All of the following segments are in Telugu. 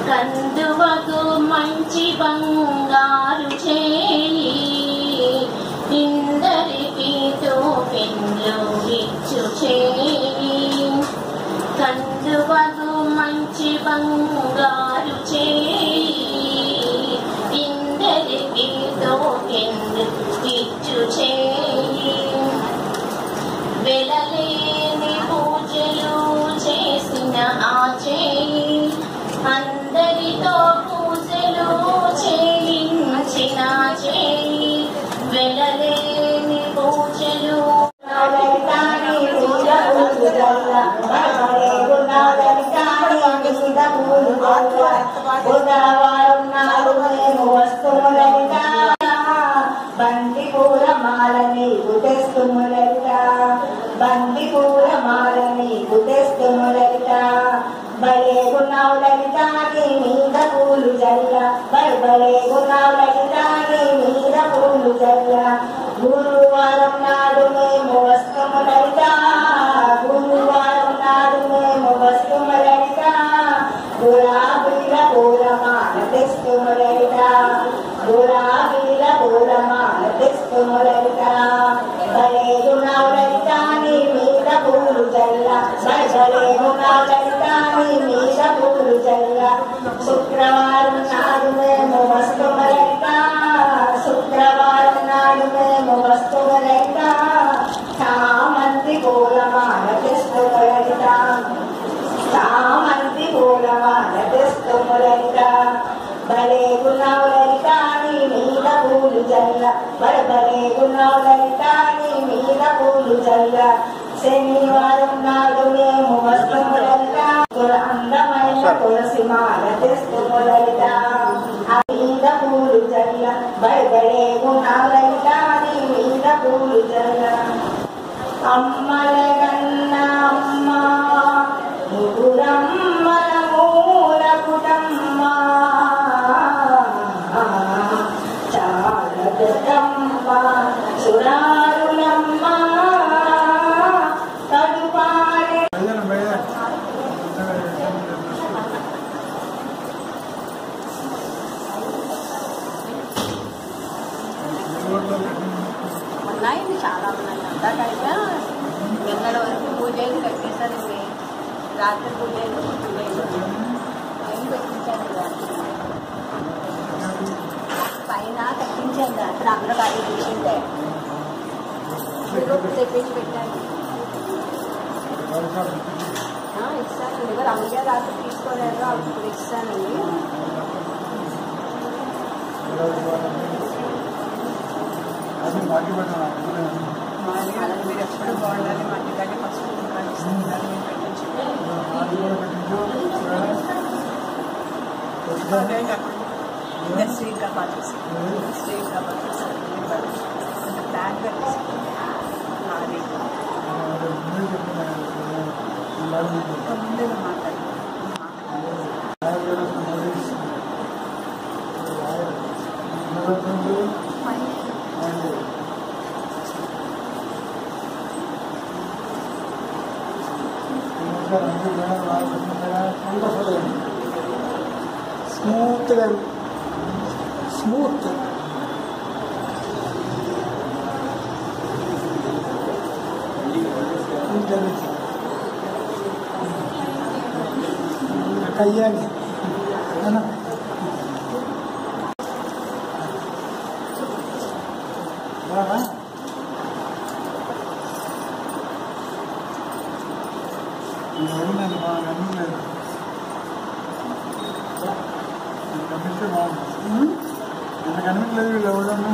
కందువకు మంచి బంగారు చేయి ఇందరికి తోపెన్లు ఇచ్చు చేయి కందువకు మంచి బంగారు చేయి ఇందరికి తోపెన్లు ఇచ్చు చేయి వెలలేని పూజలు చేసిన ఆ చేయి అందరితో పూజలు చేయించిన చేయి వెలలేని పూజలు బంతి పూల మాలని గుతెస్తుములట బంతి పూల మాలని గుతెస్తుములట భలే గున్నావు లలిత నీ మీద పూలు జల్ల భలే గున్నావు లలిత నీ మీద పూలు జల్ల గురువారం నాడు మేము వస్తుము లలిత గురువారం నాడు మేము వస్తుము లలిత గులాబీల పూలమాల తెస్తుము లలిత గులాబీల పూలమాల తెస్తుము లలిత భలే గున్నావు లలిత నీ మీద పూలు జల్ల భలే గున్నావు లలిత నీ మీద పూలు జల్ల శుక్రవారం నాడు మేము వస్తుము లలిత శుక్రవారం నాడు మేము వస్తుము లలిత చామంతి పూలమాల తెస్తుము లలిత చామంతి పూలమాల తెస్తుము లలిత భలే గున్నావు లలిత నీ మీద పూలు జల్ల భలే గున్నావు లలిత నీ మీద పూలు జల్ల శనివారం నాడు మేము వస్తుము లలిత అందమైన తులసి మాల తెస్తుము లలిత మీద పూలు జల్ల భలే గున్నావు లలిత నీ మీద పూలు జల్ల అమ్మల గన్న అమ్మ ముగురమ్మల మూల కుటమ్మ చాలమ్మ సురారులమ్మ కడుపాడే ఉన్నాయండి, చాలా ఉన్నాయి. అంతా కలిపి నిన్నటి వరకు పూజలు కట్టేశారండి. రాత్రి పూజలు పైన పెట్టించాను, పైన కట్టించాను. అక్కడ అందరూ అది తీసుకుంటే తెప్పించి పెట్టాను. ఇస్తాను ఇదిగో రమజా రాత్రి తీసుకోలేదు, అప్పుడు ఇస్తానండి. మీరు ఎప్పుడు బాగుండాలి, మట్టి కానీ ఫస్ట్ శ్రీగా పాటు శ్రీగా పాటు బ్యాగ్ నాది ముందుగా మాట్లాడి స్మూత్ కయ్యాలి ఎవరున్నాను బాగా కనిపించలేదు కనిపిస్తే బాగుంది ఎంత కనిపించలేదు వీళ్ళు ఎవరన్నా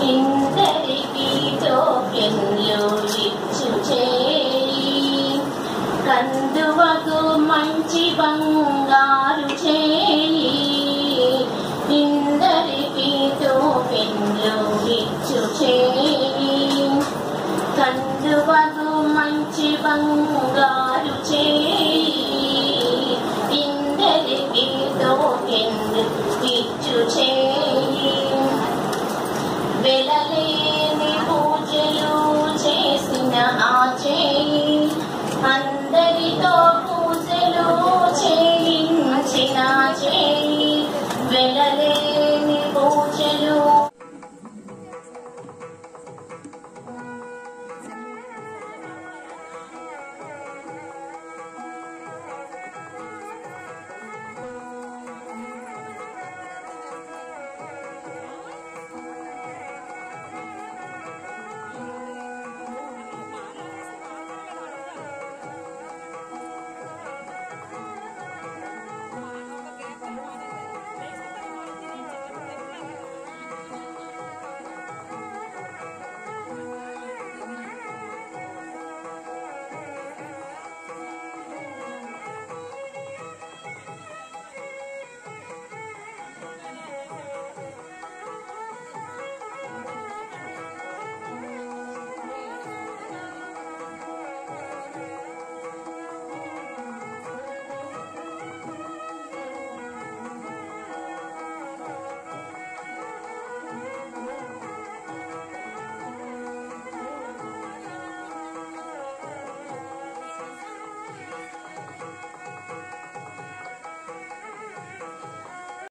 ఇందరికి టోకెన్లు ఇచ్చు చేయి కందువకు మంచి బంగారు చేయి ఇందరికి టోకెన్లు ఇచ్చు చేయి కందువకు మంచి బంగారు చేయి ఇందరికి టోకెన్లు ఇచ్చు చేయి వెలలే